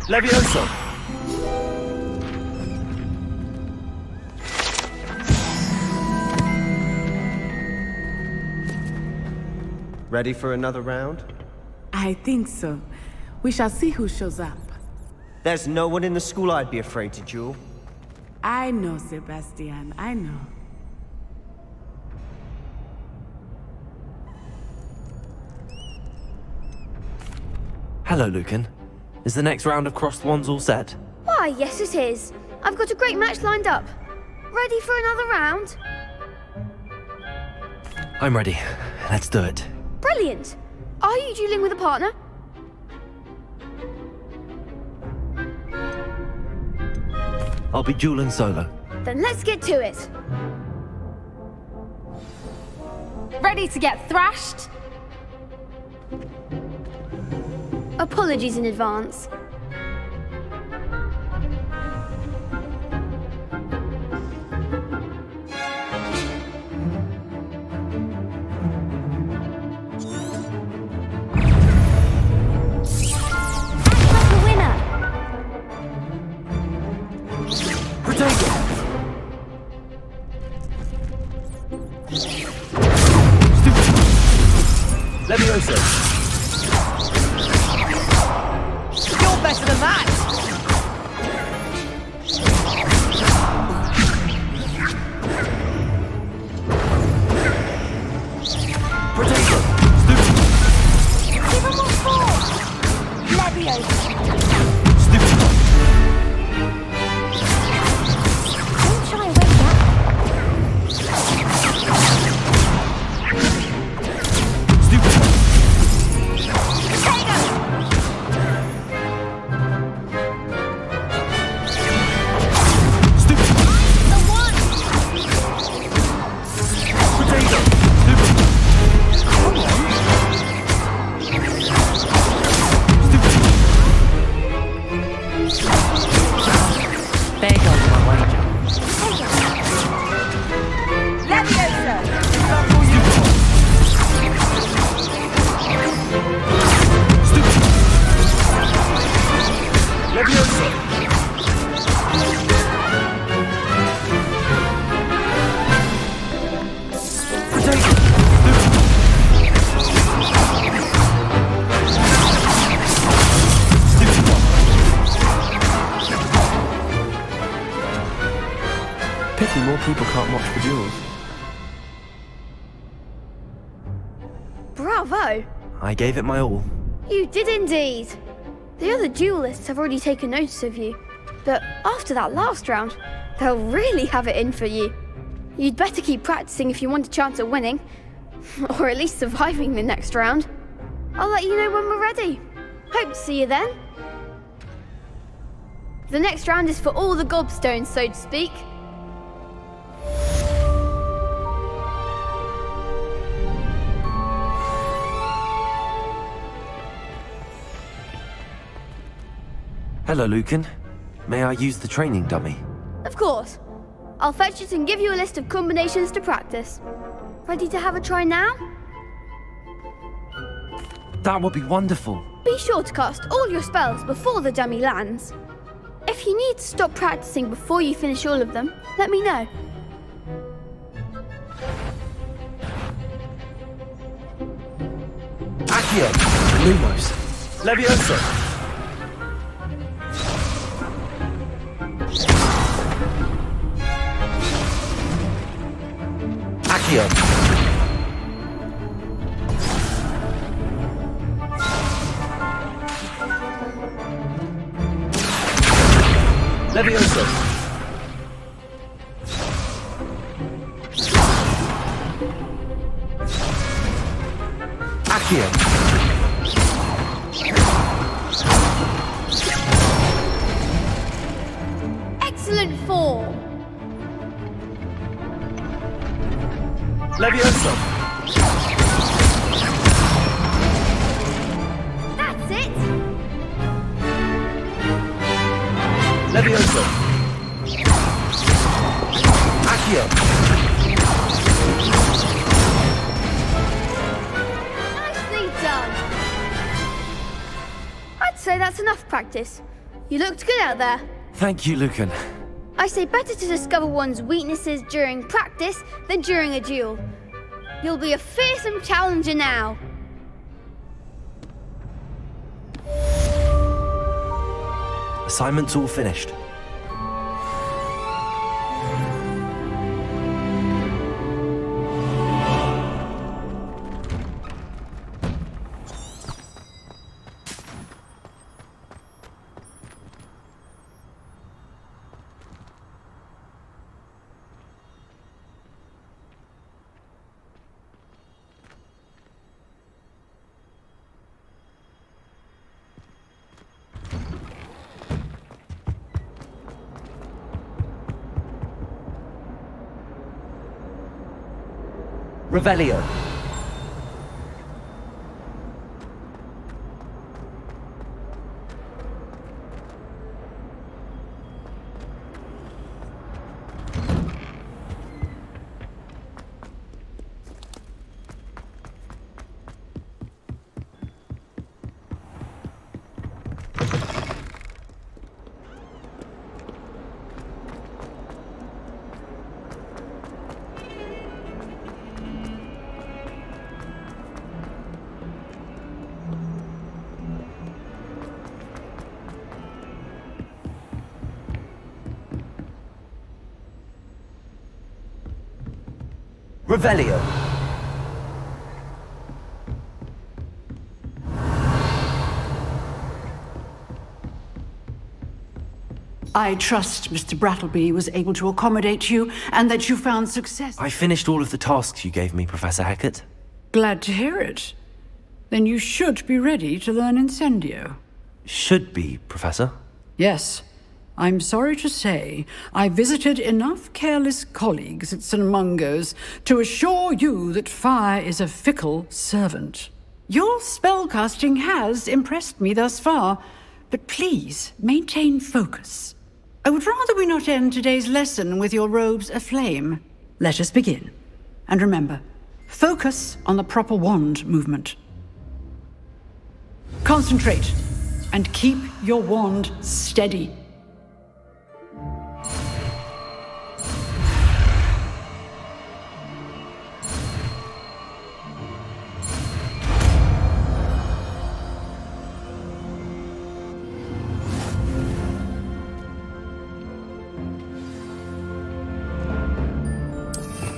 Levioso! Ready for another round? I think so. We shall see who shows up. There's no one in the school I'd be afraid to duel. I know, Sebastian, I know. Hello, Lucan. Is the next round of Crossed Wands all set? Why, yes it is. I've got a great match lined up. Ready for another round? I'm ready. Let's do it. Brilliant. Are you dueling with a partner? I'll be dueling solo. Then let's get to it. Ready to get thrashed? Apologies in advance. Levioso! You're better than that! Potato! Give him more force! Leviosa! Don't shy away from that. Pity more people can't watch the duels. Bravo! I gave it my all. You did indeed. The other duelists have already taken notice of you, but after that last round, they'll really have it in for you. You'd better keep practicing if you want a chance at winning, or at least surviving the next round. I'll let you know when we're ready. Hope to see you then. The next round is for all the gobstones, so to speak. Hello, Lucan. May I use the training dummy? Of course. I'll fetch it and give you a list of combinations to practice. Ready to have a try now? That would be wonderful. Be sure to cast all your spells before the dummy lands. If you need to stop practicing before you finish all of them, let me know. Accio! Lumos. Levioso! Accio! Levioso! Accio! Excellent form! Levioso! That's it! Levioso! Accio! Nicely done! I'd say that's enough practice. You looked good out there. Thank you, Lucan. I say better to discover one's weaknesses during practice than during a duel. You'll be a fearsome challenger now. Assignment's all finished. Revelio. Revelio. I trust Mr. Brattleby was able to accommodate you and that you found success. I finished all of the tasks you gave me, Professor Hackett. Glad to hear it. Then you should be ready to learn Incendio. Should be, Professor. Yes. I'm sorry to say, I visited enough careless colleagues at St. Mungo's to assure you that fire is a fickle servant. Your spellcasting has impressed me thus far, but please maintain focus. I would rather we not end today's lesson with your robes aflame. Let us begin. And remember, focus on the proper wand movement. Concentrate, and keep your wand steady.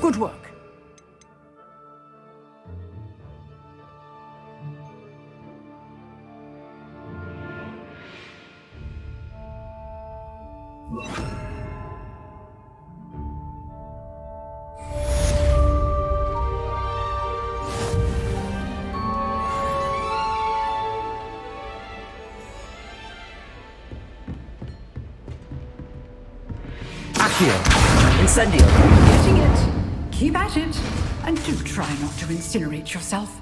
Good work. Accio. Incendio. Getting it. Keep at it. And do try not to incinerate yourself.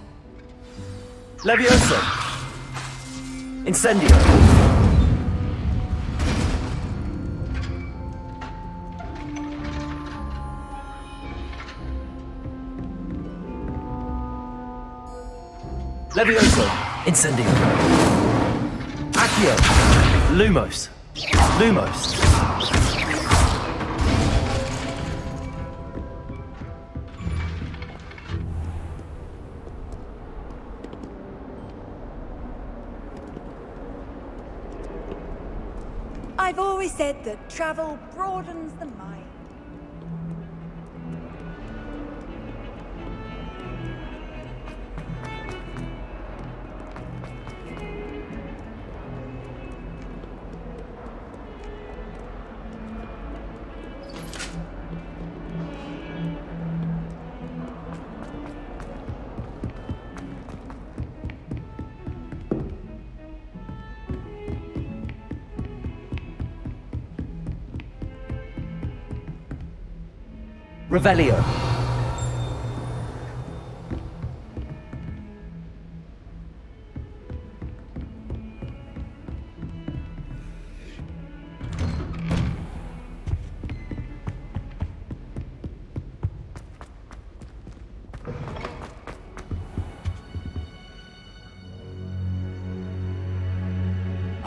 Levioso. Incendio. Levioso. Incendio. Accio. Lumos. Lumos. I've always said that travel broadens the mind. Revelio.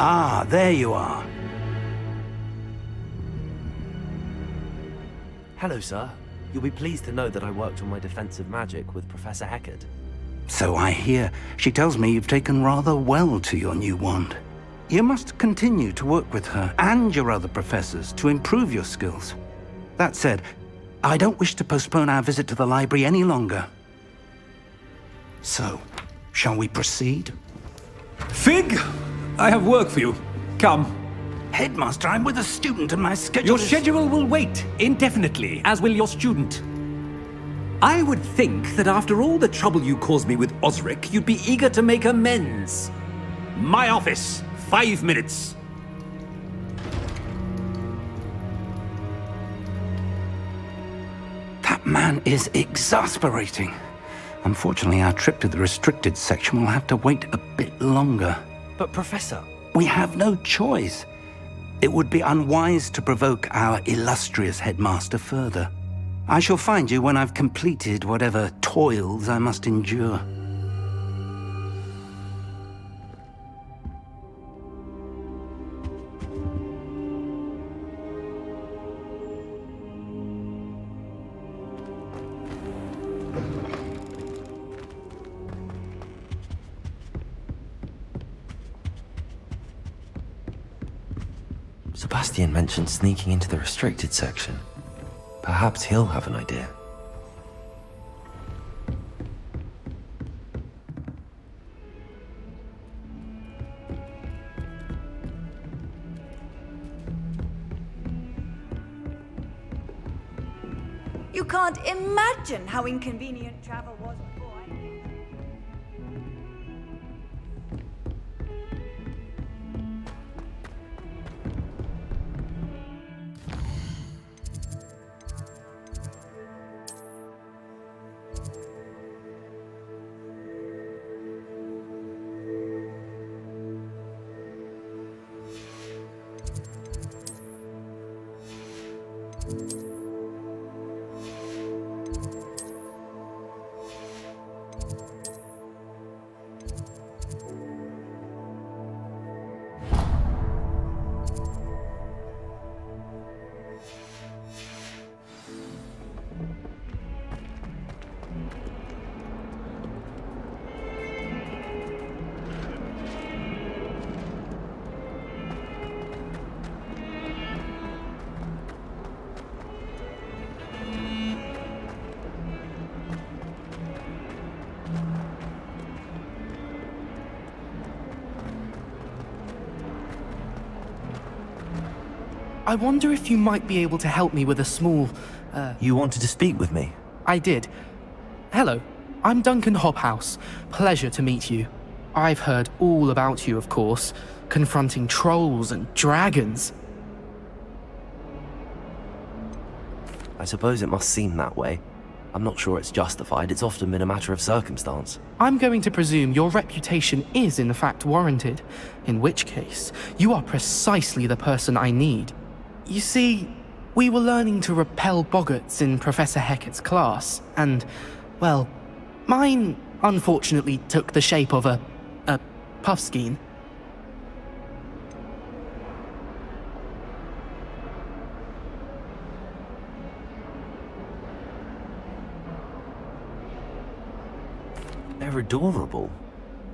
Ah, there you are. Hello, sir. You'll be pleased to know that I worked on my defensive magic with Professor Heckard. So I hear. She tells me you've taken rather well to your new wand. You must continue to work with her and your other professors to improve your skills. That said, I don't wish to postpone our visit to the library any longer. So, shall we proceed? Fig! I have work for you. Come. Headmaster, I'm with a student and my schedule Your is... schedule will wait indefinitely, as will your student. I would think that after all the trouble you caused me with Osric, you'd be eager to make amends. My office, 5 minutes. That man is exasperating. Unfortunately, our trip to the restricted section will have to wait a bit longer. But Professor... We have no choice. It would be unwise to provoke our illustrious headmaster further. I shall find you when I've completed whatever toils I must endure. Sebastian mentioned sneaking into the restricted section. Perhaps he'll have an idea. You can't imagine how inconvenient travel was before I came. I wonder if you might be able to help me with a small, You wanted to speak with me? I did. Hello, I'm Duncan Hobhouse. Pleasure to meet you. I've heard all about you, of course, confronting trolls and dragons. I suppose it must seem that way. I'm not sure it's justified. It's often been a matter of circumstance. I'm going to presume your reputation is in fact warranted, in which case, you are precisely the person I need. You see, we were learning to repel boggarts in Professor Heckard's class, and, well, mine unfortunately took the shape of a puffskein. They're adorable.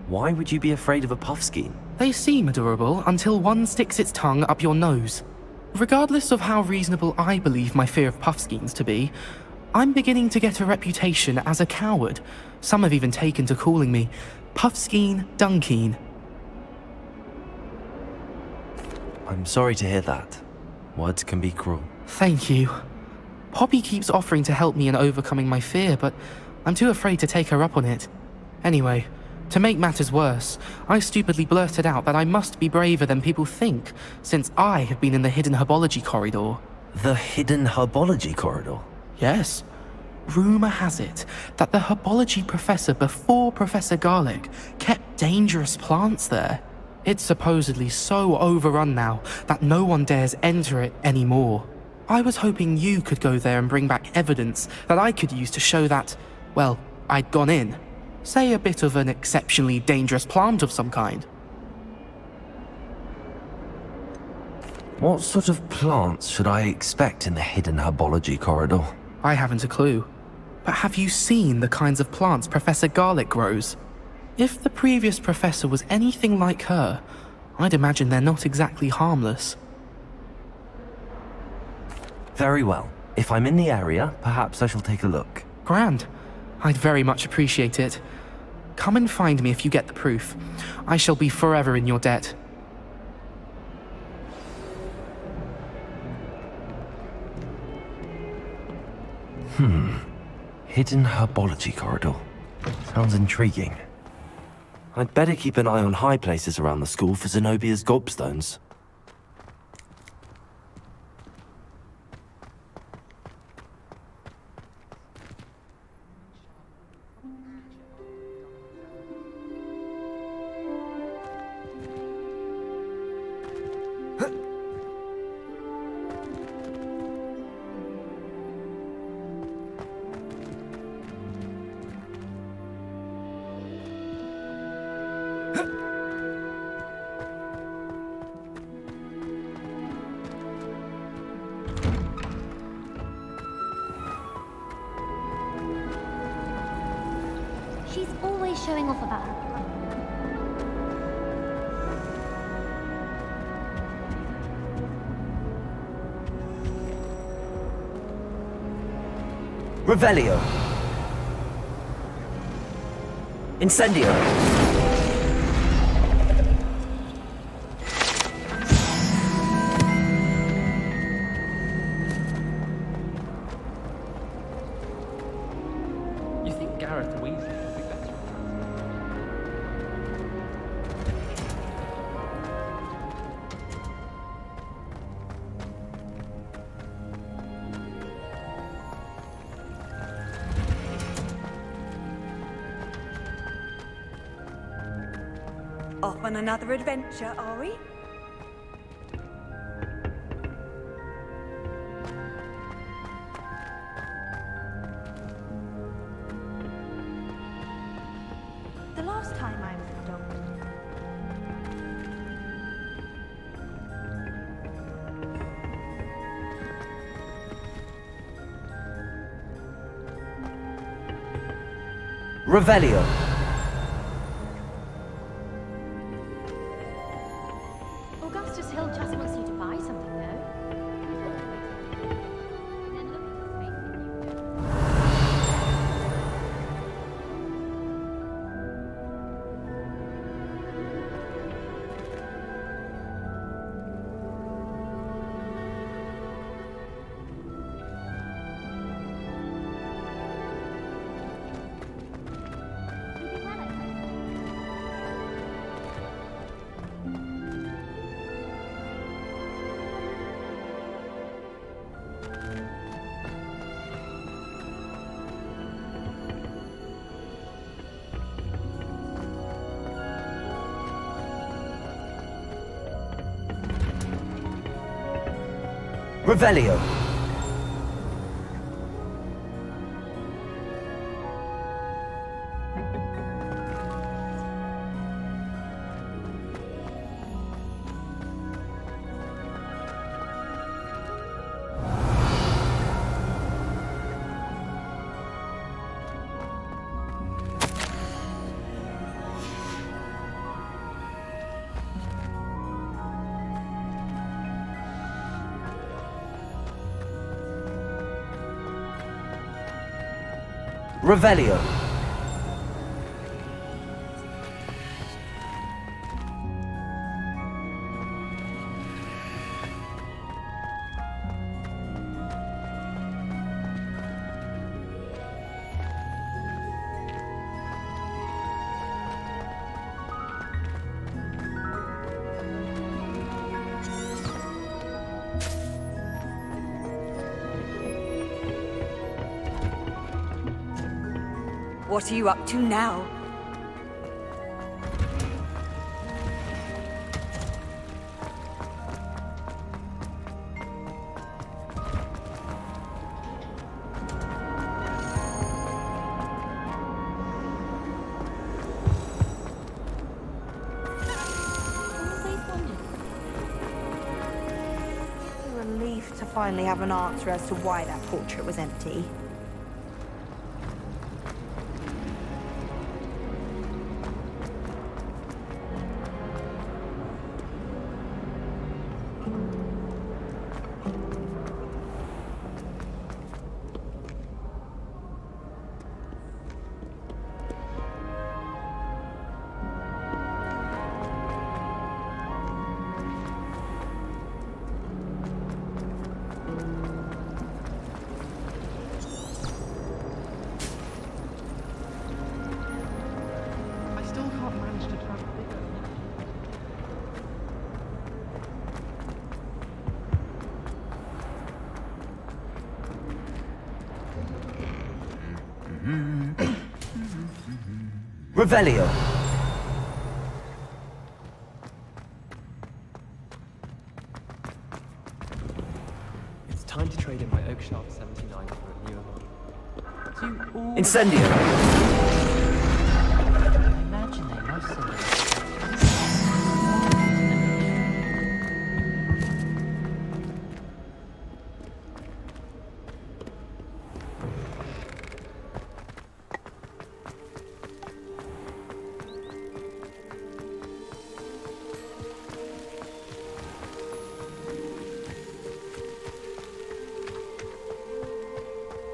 Why would you be afraid of a puffskein? They seem adorable until one sticks its tongue up your nose. Regardless of how reasonable I believe my fear of puffskeins to be, I'm beginning to get a reputation as a coward. Some have even taken to calling me Puffskein Dunkeen. I'm sorry to hear that. Words can be cruel. Thank you. Poppy keeps offering to help me in overcoming my fear, but I'm too afraid to take her up on it. Anyway, to make matters worse, I stupidly blurted out that I must be braver than people think, since I have been in the hidden herbology corridor. The hidden herbology corridor? Yes. Rumour has it that the herbology professor before Professor Garlic kept dangerous plants there. It's supposedly so overrun now that no one dares enter it anymore. I was hoping you could go there and bring back evidence that I could use to show that, well, I'd gone in. Say a bit of an exceptionally dangerous plant of some kind. What sort of plants should I expect in the hidden herbology corridor? I haven't a clue. But have you seen the kinds of plants Professor Garlic grows? If the previous professor was anything like her, I'd imagine they're not exactly harmless. Very well. If I'm in the area, perhaps I shall take a look. Grand. I'd very much appreciate it. Come and find me if you get the proof. I shall be forever in your debt. Hidden herbology corridor. Sounds intriguing. I'd better keep an eye on high places around the school for Zenobia's gobstones. She's always showing off about her. Revelio. Incendio. You think Gareth Weasley would be better? Off on another adventure, are we? The last time I was the doctor. Revelio. Augustus Hill just wants you to buy something, though. Then look at the space that you've got. You did well, I think. Revelio. Revelio. What are you up to now? Always wondered. finally have an answer as to why that portrait was empty. I still can't manage to travel. Revelio. It's time to trade in my Oak Sharp 79 for a newer one. Incendio. Imagine they must have.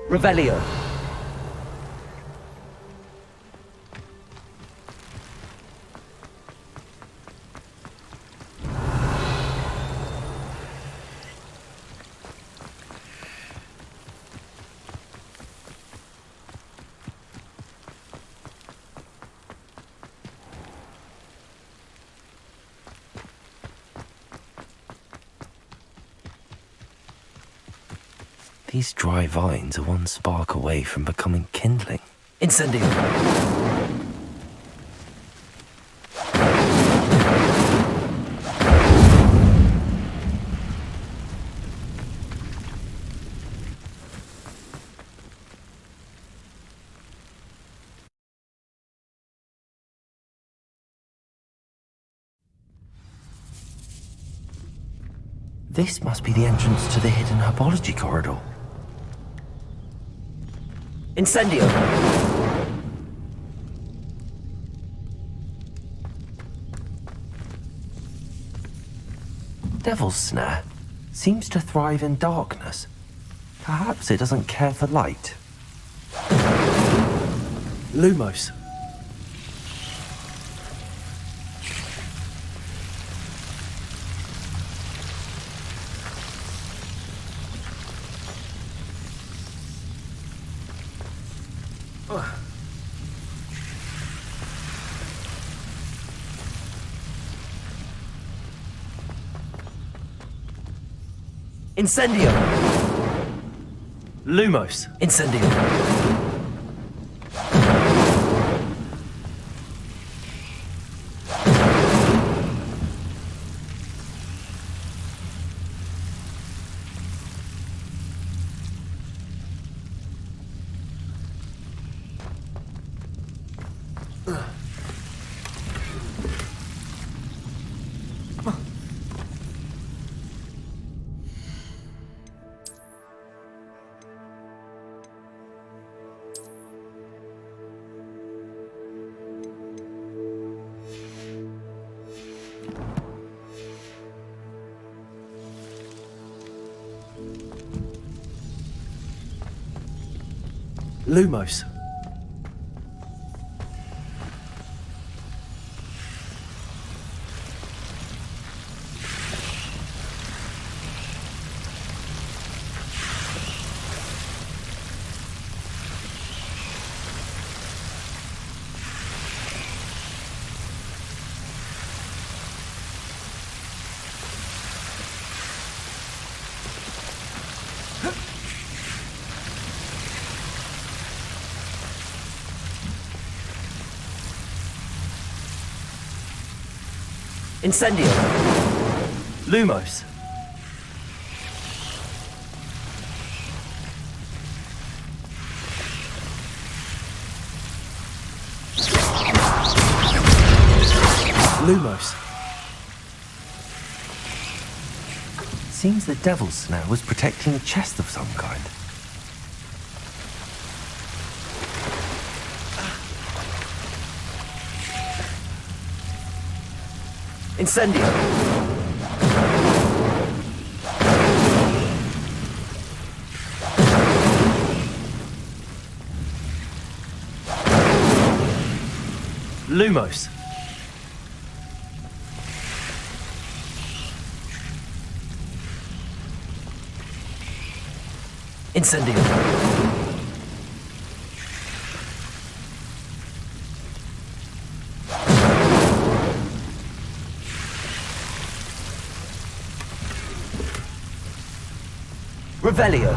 Revelio. These dry vines are one spark away from becoming kindling. Incendio. This must be the entrance to the hidden herbology corridor. Incendio. Devil's Snare seems to thrive in darkness. Perhaps it doesn't care for light. Lumos. Incendio. Lumos. Incendio. Lumos. Incendio. Lumos. Lumos. seems the devil's snare was protecting a chest of some kind. Incendio. Lumos. Incendio. Revelio.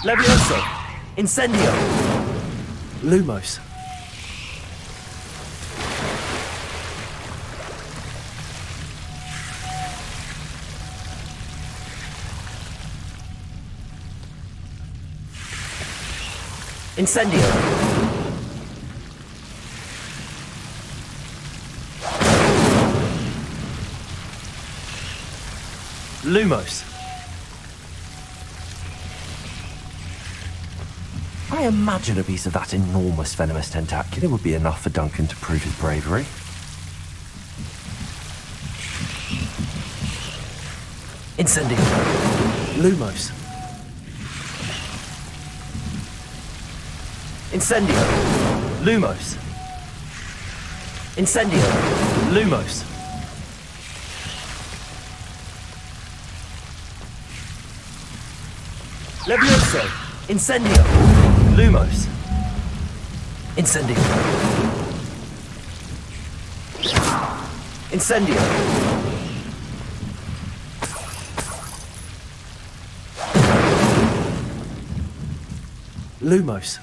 Levioso. Incendio. Lumos. Incendio. Lumos. I imagine a piece of that enormous venomous tentacular would be enough for Duncan to prove his bravery. Incendio. Lumos. Incendio. Lumos. Incendio. Lumos. Levioso. Incendio. Lumos. Incendio. Incendio. Lumos.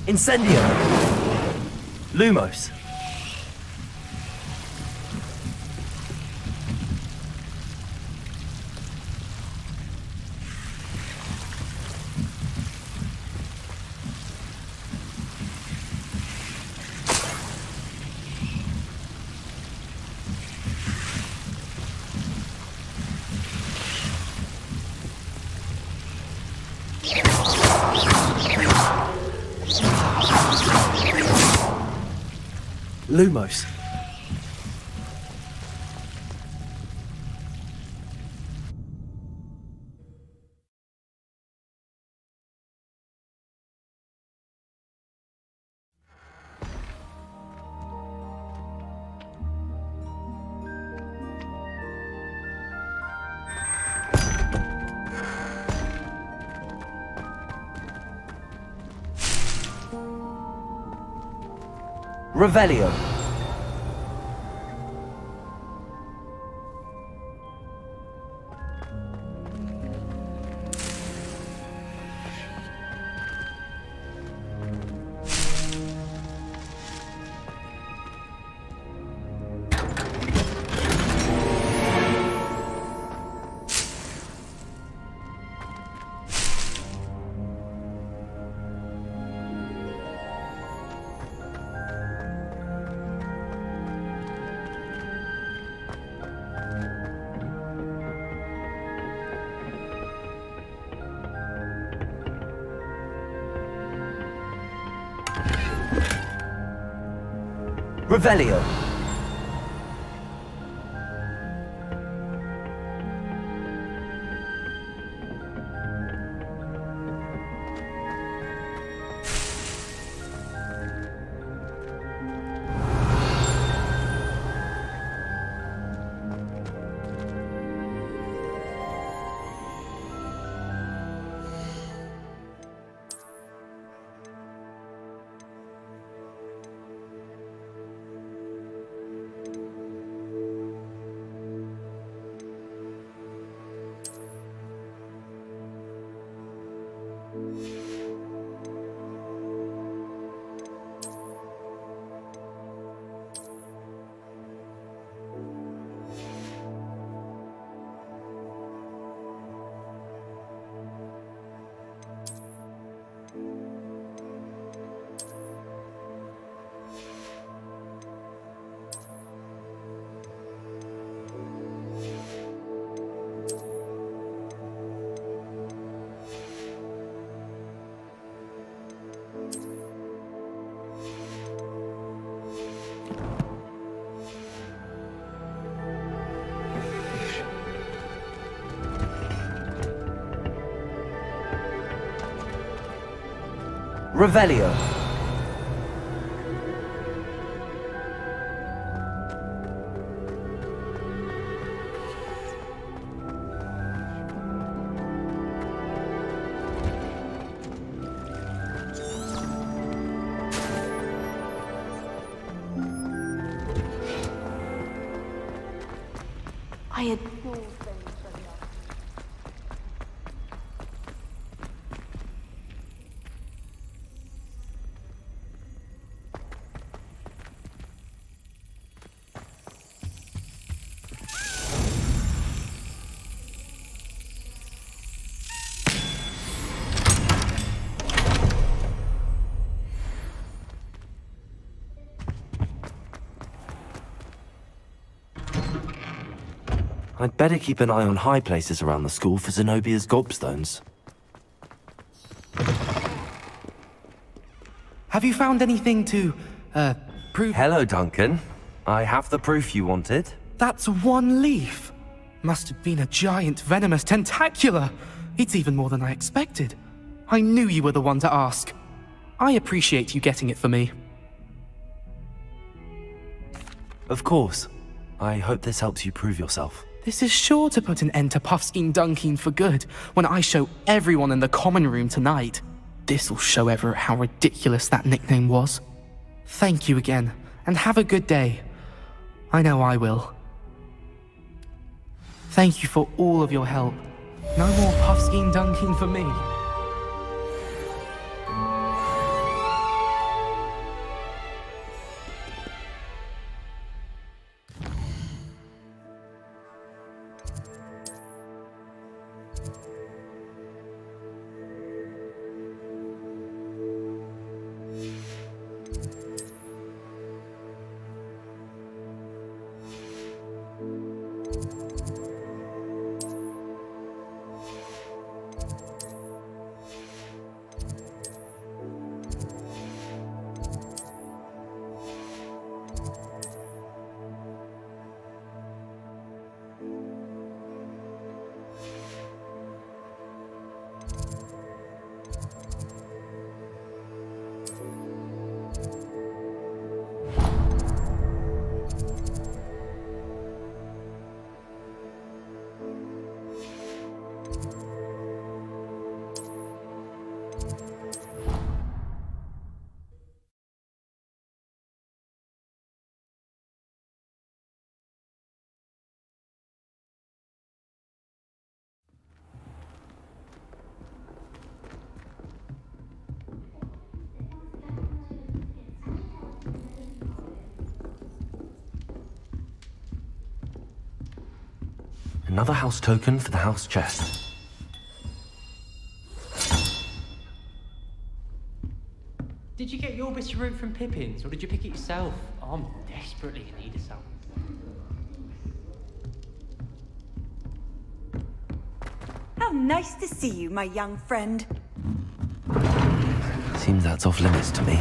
Incendio. Lumos. Lumos. Revelio. Revelio. Revelio. I adore them so much. I'd better keep an eye on high places around the school for Zenobia's gobstones. Have you found anything to, prove? Hello, Duncan. I have the proof you wanted. That's one leaf. Must have been a giant venomous tentacula. It's even more than I expected. I knew you were the one to ask. I appreciate you getting it for me. Of course. I hope this helps you prove yourself. This is sure to put an end to Puffskein Dunkin for good when I show everyone in the common room tonight. This'll show Everett how ridiculous that nickname was. Thank you again, and have a good day. I know I will. Thank you for all of your help. No more Puffskein Dunkin for me. Another house token for the house chest. Did you get your bit of root from Pippin's, or did you pick it yourself? I'm desperately in need of some. How nice to see you, my young friend. Seems that's off limits to me.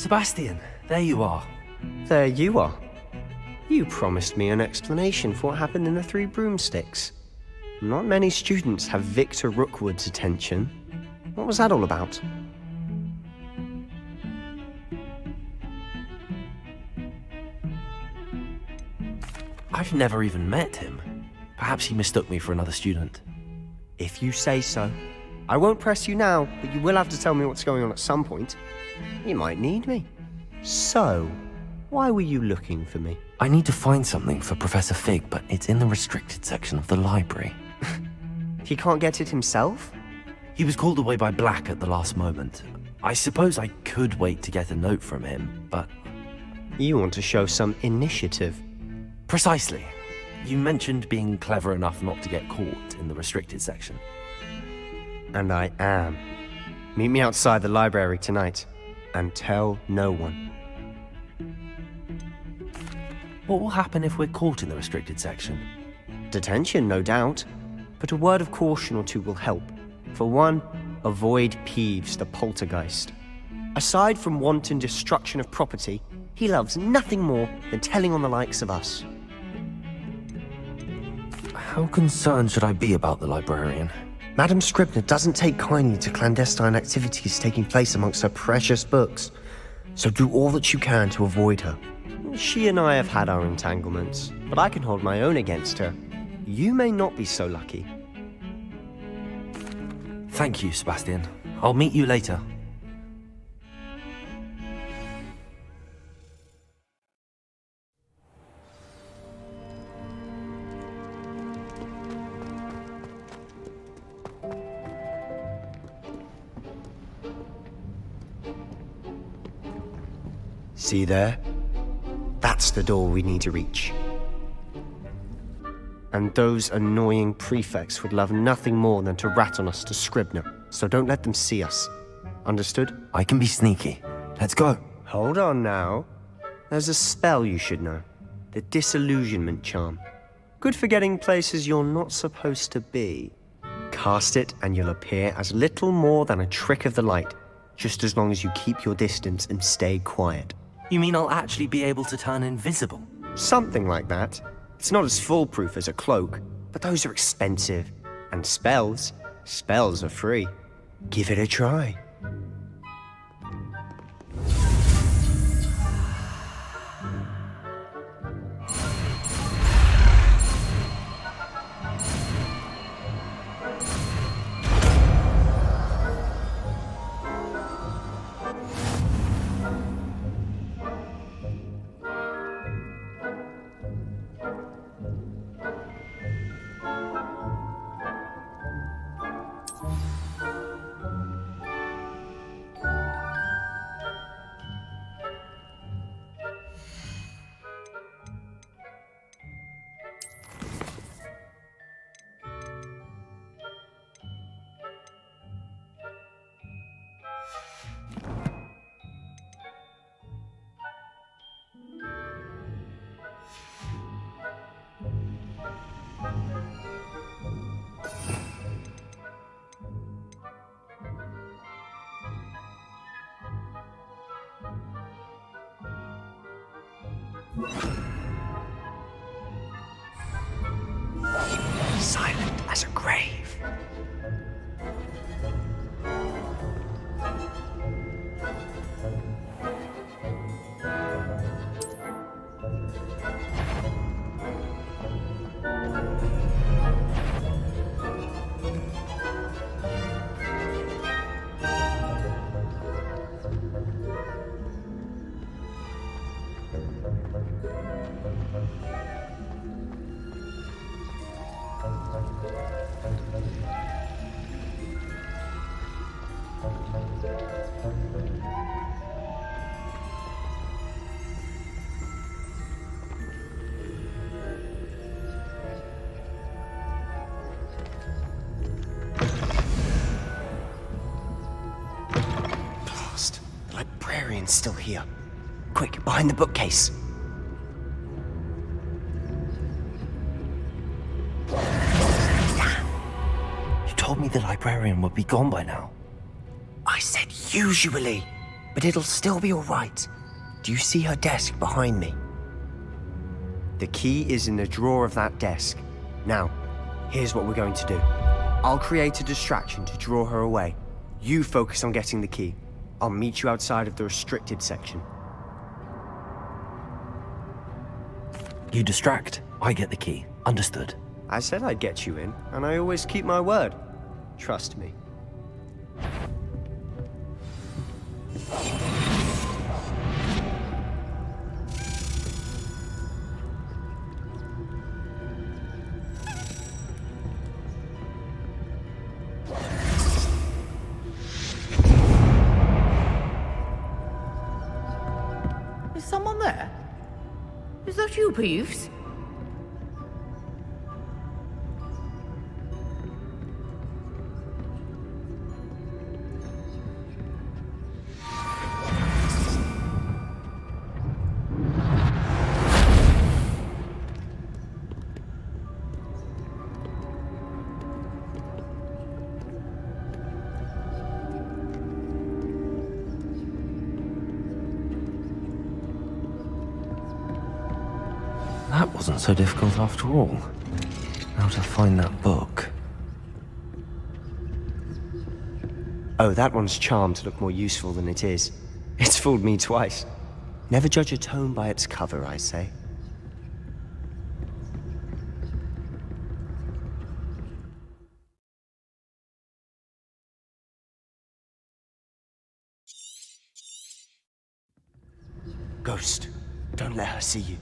Sebastian, there you are. There you are. You promised me an explanation for what happened in the Three Broomsticks. Not many students have Victor Rookwood's attention. What was that all about? I've never even met him. Perhaps he mistook me for another student. If you say so. I won't press you now, but you will have to tell me what's going on at some point. You might need me. So, why were you looking for me? I need to find something for Professor Fig, but it's in the restricted section of the library. He can't get it himself? He was called away by Black at the last moment. I suppose I could wait to get a note from him, but... You want to show some initiative. Precisely. You mentioned being clever enough not to get caught in the restricted section. And I am. Meet me outside the library tonight, and tell no one. What will happen if we're caught in the restricted section? Detention, no doubt. But a word of caution or two will help. For one, avoid Peeves, the poltergeist. Aside from wanton destruction of property, he loves nothing more than telling on the likes of us. How concerned should I be about the librarian? Madam Scribner doesn't take kindly to clandestine activities taking place amongst her precious books, so do all that you can to avoid her. She and I have had our entanglements, but I can hold my own against her. You may not be so lucky. Thank you, Sebastian. I'll meet you later. See there? That's the door we need to reach. And those annoying prefects would love nothing more than to rat on us to Scribner, so don't let them see us. Understood? I can be sneaky. Let's go. Hold on now. There's a spell you should know. The Disillusionment Charm. Good for getting places you're not supposed to be. Cast it and you'll appear as little more than a trick of the light, just as long as you keep your distance and stay quiet. You mean I'll actually be able to turn invisible? Something like that. It's not as foolproof as a cloak, but those are expensive. And spells are free. Give it a try. Silent as a grave. Still here. Quick, behind the bookcase. You told me the librarian would be gone by now. I said usually. but it'll still be all right. Do you see her desk behind me? The key is in the drawer of that desk. Now, here's what we're going to do. I'll create a distraction to draw her away. You focus on getting the key. I'll meet you outside of the restricted section. You distract, I get the key. Understood. I said I'd get you in, and I always keep my word. Trust me. Is someone there? Is that you, Peeves? That wasn't so difficult after all. Now to find that book. Oh, that one's charmed to look more useful than it is. It's fooled me twice. Never judge a tome by its cover, I say. Ghost, don't let her see you.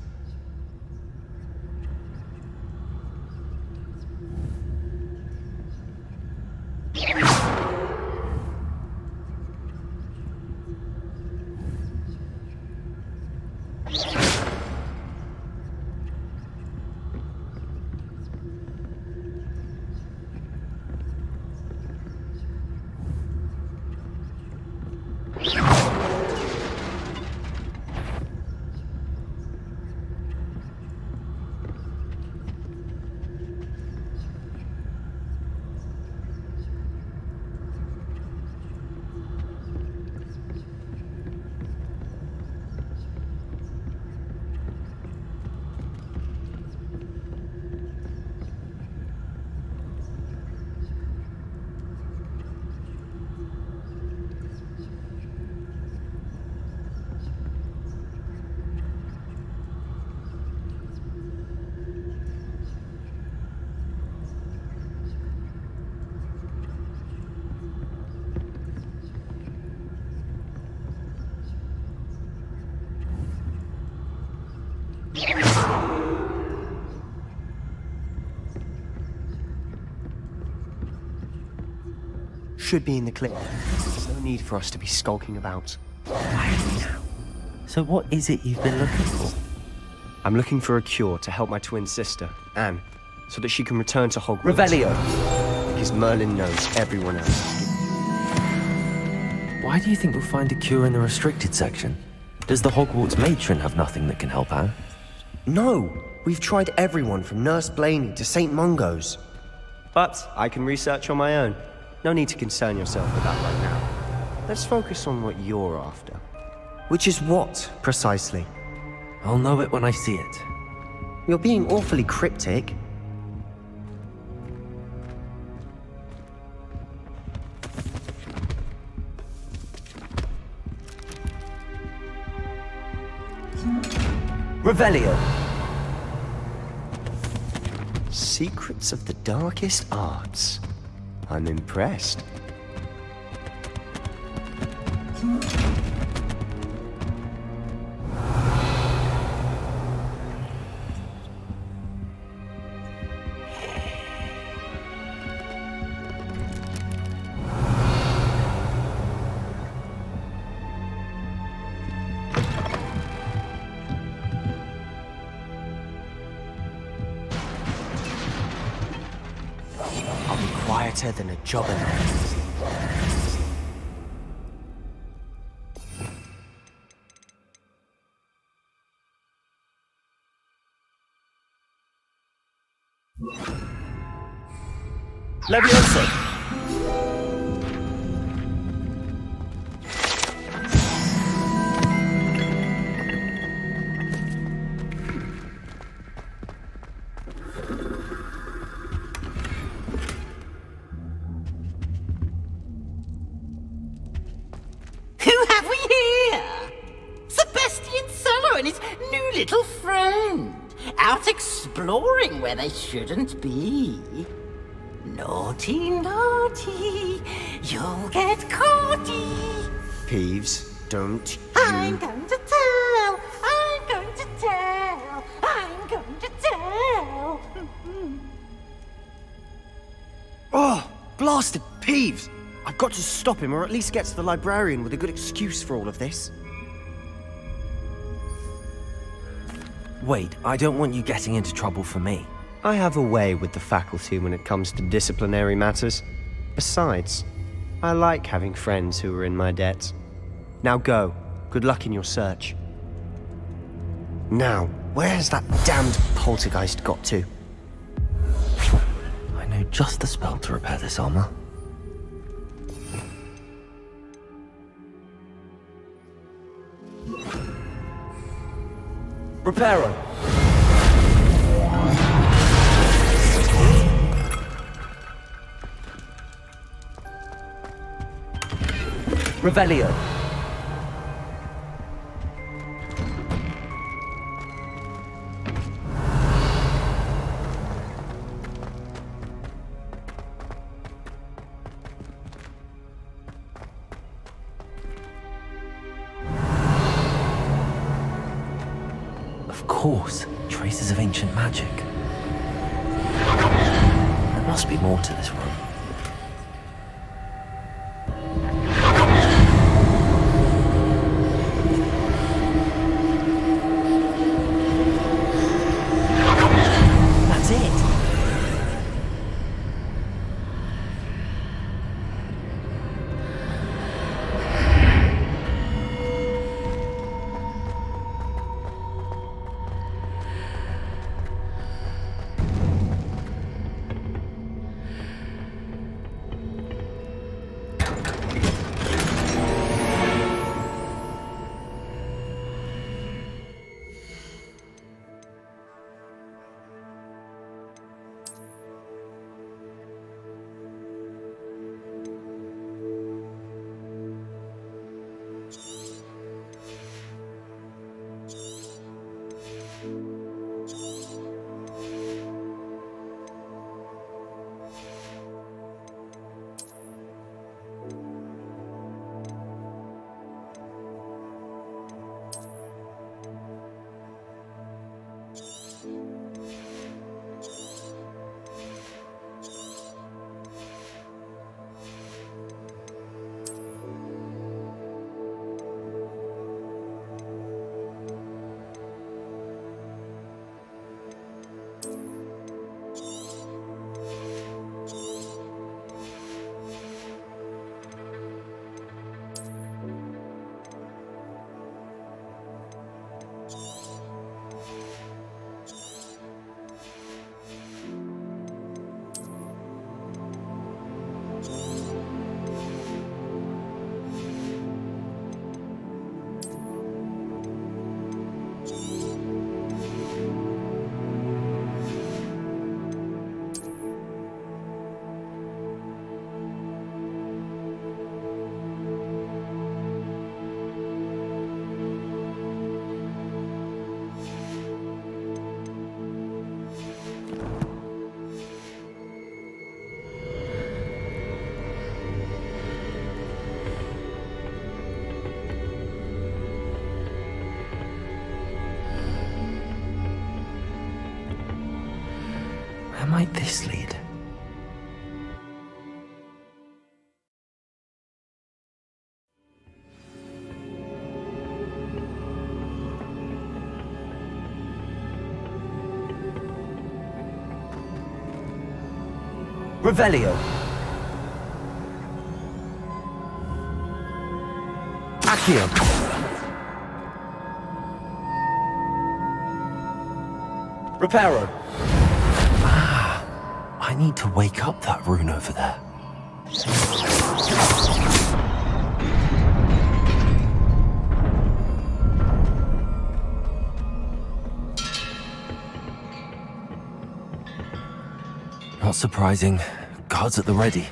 Should be in the clear. There's no need for us to be skulking about. Quietly now. So what is it you've been looking for? I'm looking for a cure to help my twin sister, Anne, so that she can return to Hogwarts. Revelio. Because Merlin knows everyone else. Why do you think we'll find a cure in the restricted section? Does the Hogwarts matron have nothing that can help Anne? No! We've tried everyone from Nurse Blaney to St. Mungo's. But I can research on my own. No need to concern yourself with that right now. Let's focus on what you're after. Which is what, precisely? I'll know it when I see it. You're being awfully cryptic. Revelio. Secrets of the darkest arts. I'm impressed. I'll be quieter than a jobberknocker. Levioso. little friend, out exploring where they shouldn't be. Naughty, naughty, you'll get caughty. Peeves, don't you... I'm going to tell, I'm going to tell, I'm going to tell. Oh, blasted Peeves! I've got to stop him, or at least get to the librarian with a good excuse for all of this. Wait, I don't want you getting into trouble for me. I have a way with the faculty when it comes to disciplinary matters. Besides, I like having friends who are in my debt. Now go. Good luck in your search. Now, where's that damned poltergeist got to? I know just the spell to repair this armor. Reparo. Revelio. Of course, traces of ancient magic. There must be more to this room. That's it. Where might this lead? Revelio. Accio! Reparo. I need to wake up that rune over there. Not surprising. Guards at the ready.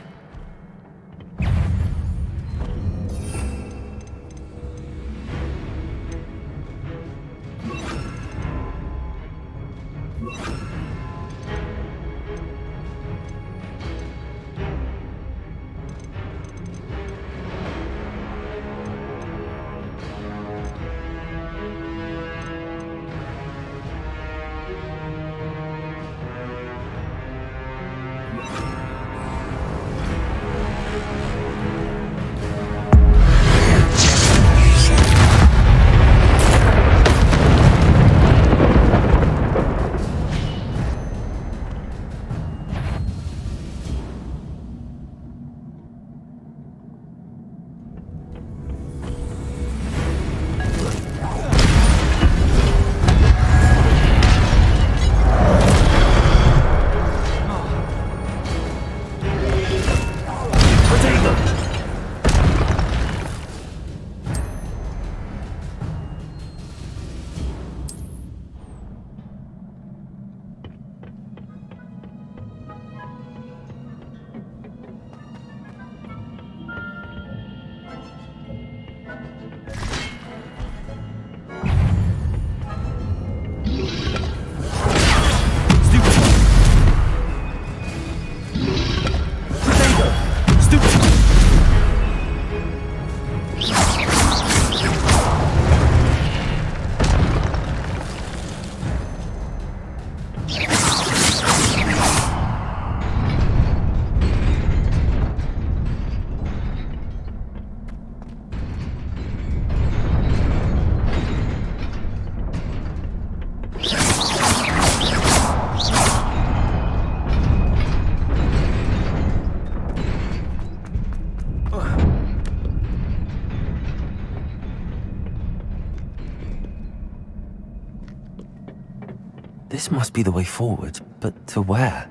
This must be the way forward, but to where?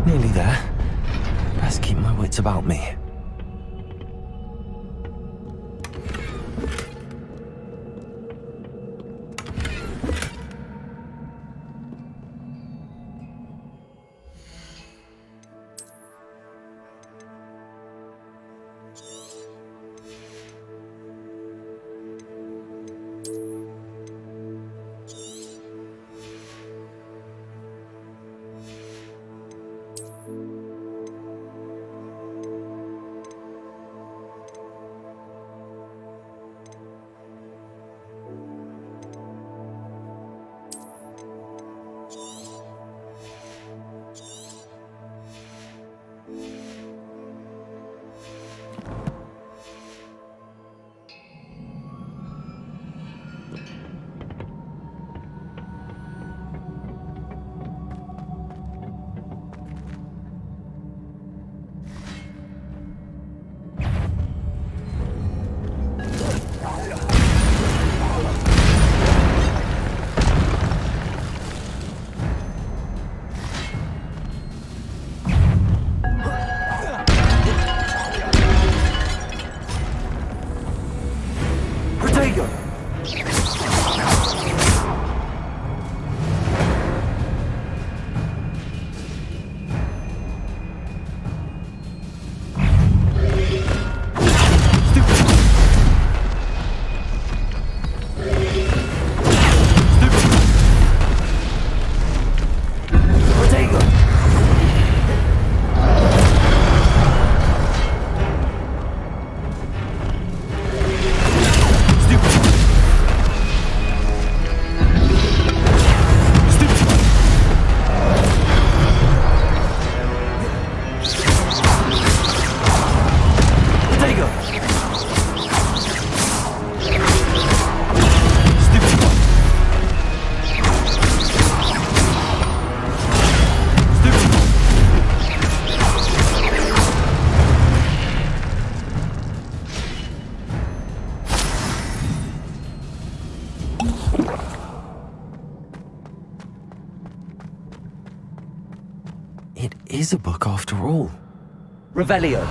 Nearly there. Best keep my wits about me. It is a book after all. Revelio.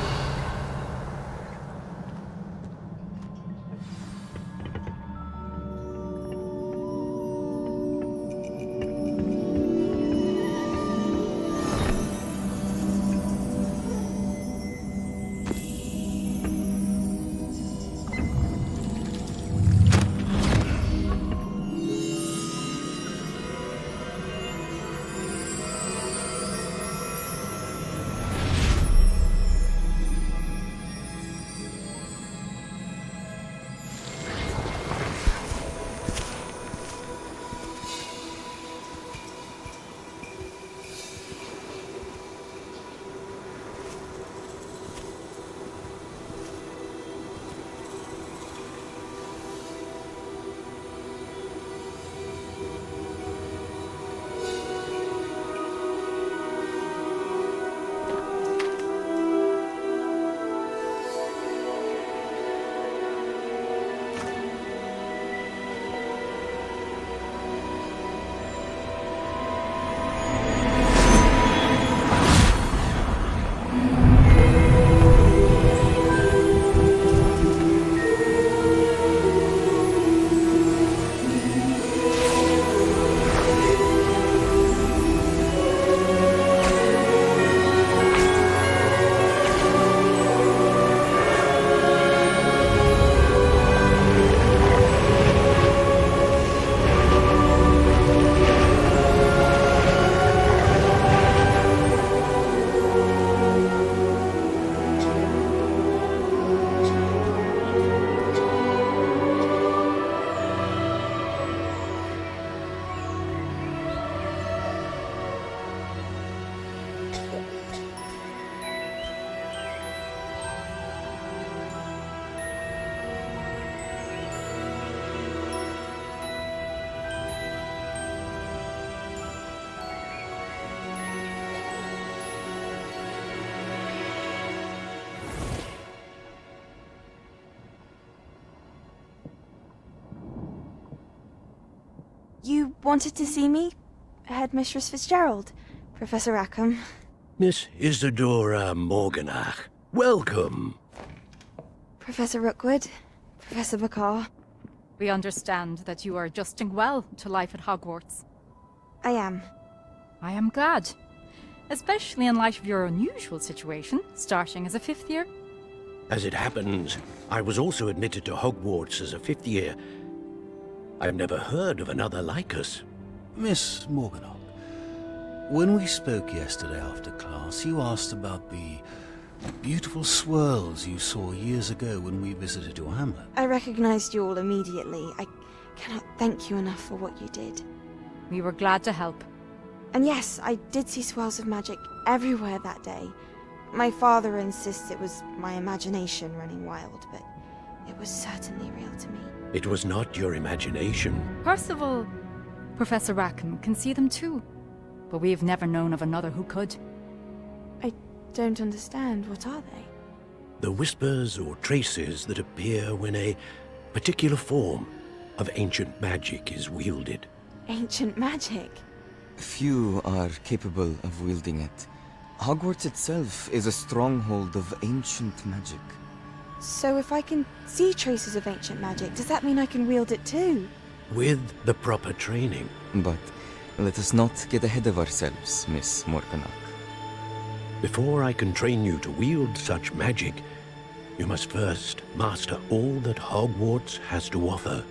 You wanted to see me? Headmistress Fitzgerald, Professor Rackham. Miss Isadora Morganach, welcome. Professor Rookwood, Professor Bakar. We understand that you are adjusting well to life at Hogwarts. I am. I am glad. Especially in light of your unusual situation, starting as a 5th year. As it happens, I was also admitted to Hogwarts as a 5th year. I've never heard of another like us. Miss Morganach, when we spoke yesterday after class, you asked about the beautiful swirls you saw years ago when we visited your hamlet. I recognized you all immediately. I cannot thank you enough for what you did. We were glad to help. And yes, I did see swirls of magic everywhere that day. My father insists it was my imagination running wild, but it was certainly real to me. It was not your imagination. Percival, Professor Rackham can see them too. But we've never known of another who could. I don't understand. What are they? The whispers or traces that appear when a particular form of ancient magic is wielded. Ancient magic? Few are capable of wielding it. Hogwarts itself is a stronghold of ancient magic. So if I can see traces of ancient magic, does that mean I can wield it too? With the proper training. But let us not get ahead of ourselves, Miss Morganach. Before I can train you to wield such magic, you must first master all that Hogwarts has to offer.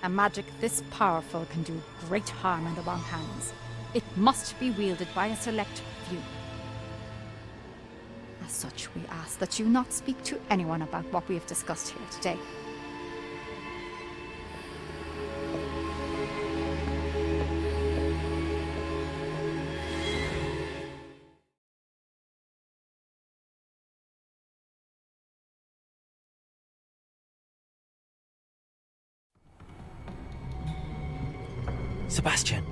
A magic this powerful can do great harm in the wrong hands. It must be wielded by a select few. As such, we ask that you not speak to anyone about what we have discussed here today. Sebastian.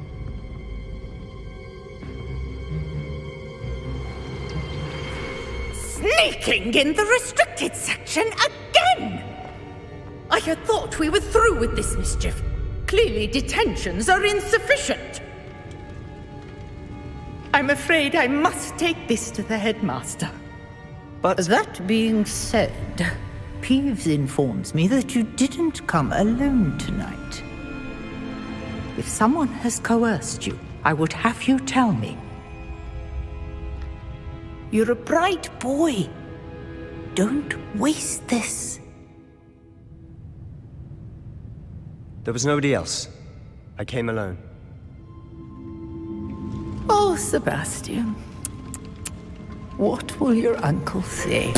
Sneaking in the restricted section again! I had thought we were through with this mischief. Clearly detentions are insufficient. I'm afraid I must take this to the headmaster. But that being said, Peeves informs me that you didn't come alone tonight. If someone has coerced you, I would have you tell me. You're a bright boy. Don't waste this. There was nobody else. I came alone. Oh, Sebastian. What will your uncle say?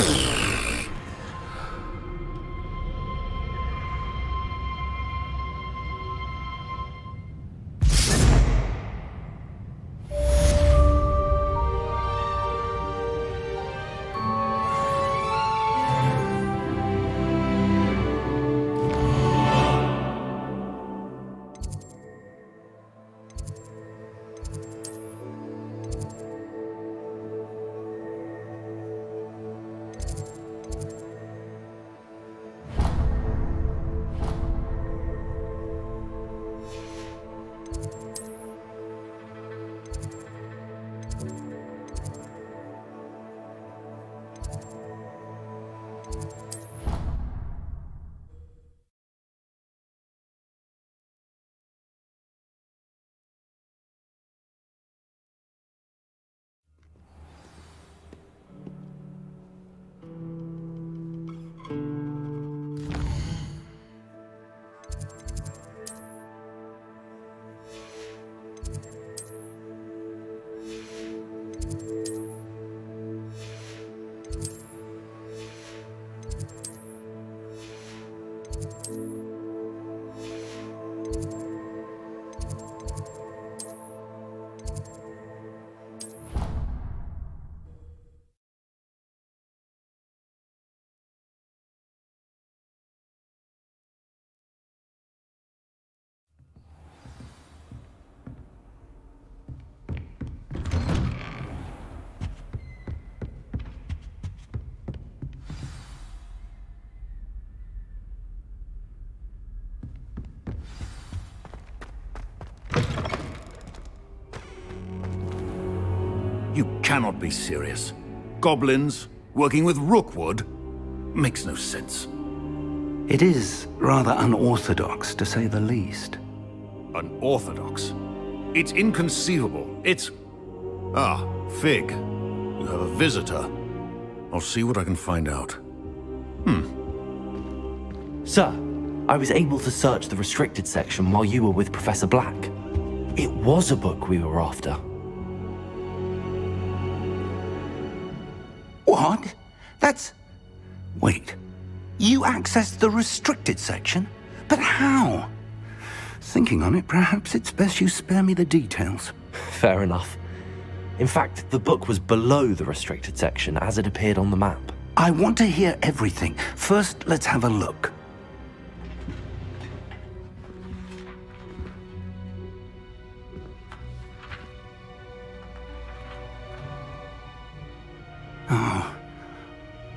You cannot be serious. Goblins working with Rookwood? Makes no sense. It is rather unorthodox, to say the least. Unorthodox? It's inconceivable. It's... Ah, Fig. You have a visitor. I'll see what I can find out. Sir, I was able to search the restricted section while you were with Professor Black. It was a book we were after. What? That's... Wait. You accessed the restricted section? But how? Thinking on it, perhaps it's best you spare me the details. Fair enough. In fact, the book was below the restricted section as it appeared on the map. I want to hear everything. First, let's have a look.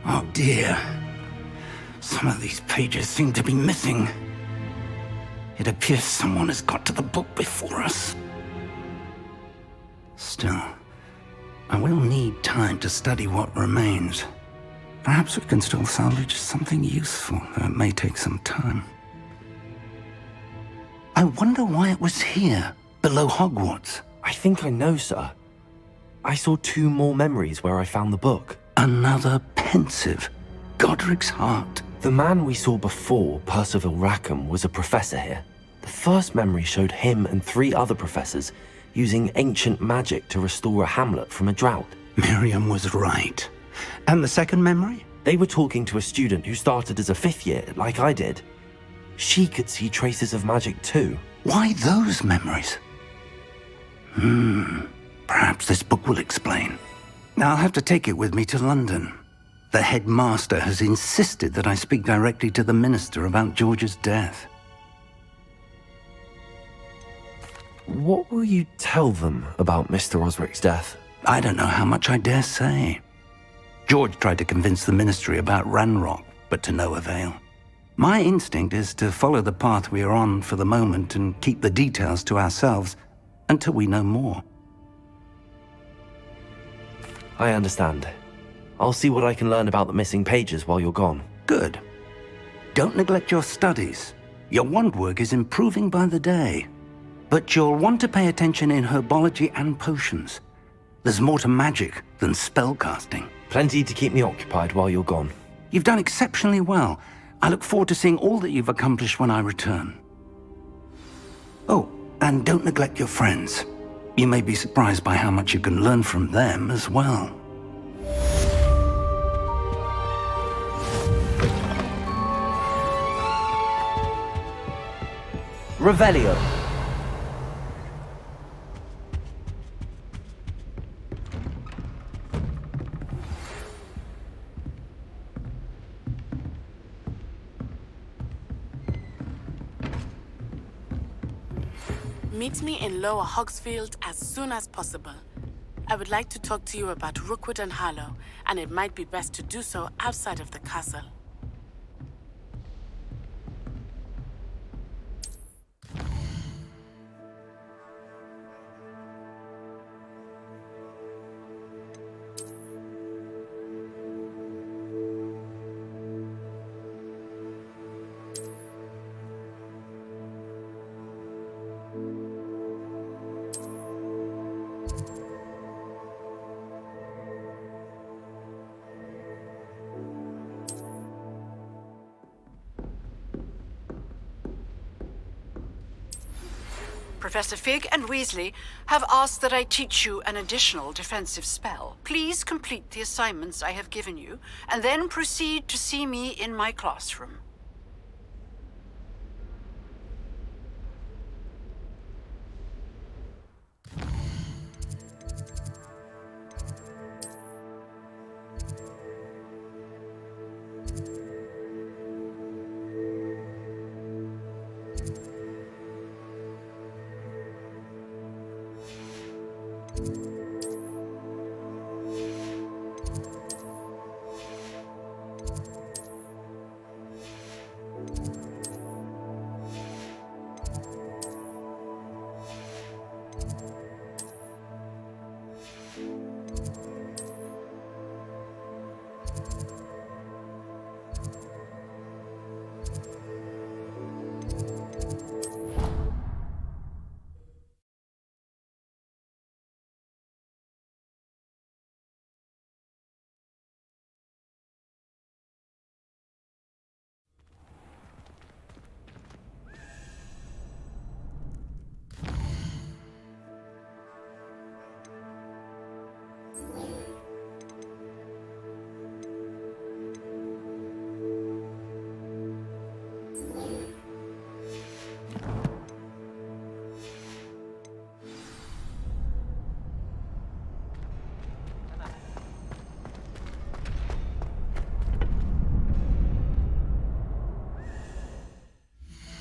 Oh dear. Some of these pages seem to be missing. It appears someone has got to the book before us. Still, I will need time to study what remains. Perhaps we can still salvage something useful, though it may take some time. I wonder why it was here, below Hogwarts. I think I know, sir. I saw 2 more memories where I found the book. Another pensive. Godric's heart. The man we saw before, Percival Rackham, was a professor here. The first memory showed him and 3 other professors using ancient magic to restore a hamlet from a drought. Miriam was right. And the second memory? They were talking to a student who started as a 5th year, like I did. She could see traces of magic too. Why those memories? Perhaps this book will explain. Now I'll have to take it with me to London. The headmaster has insisted that I speak directly to the minister about George's death. What will you tell them about Mr. Osric's death? I don't know how much I dare say. George tried to convince the ministry about Ranrock, but to no avail. My instinct is to follow the path we are on for the moment and keep the details to ourselves until we know more. I understand. I'll see what I can learn about the missing pages while you're gone. Good. Don't neglect your studies. Your wand work is improving by the day. But you'll want to pay attention in herbology and potions. There's more to magic than spellcasting. Plenty to keep me occupied while you're gone. You've done exceptionally well. I look forward to seeing all that you've accomplished when I return. Oh, and don't neglect your friends. You may be surprised by how much you can learn from them as well. Revelio. Meet me in Lower Hogsfield as soon as possible. I would like to talk to you about Rookwood and Harlow, and it might be best to do so outside of the castle. Professor Fig and Weasley have asked that I teach you an additional defensive spell. Please complete the assignments I have given you, and then proceed to see me in my classroom.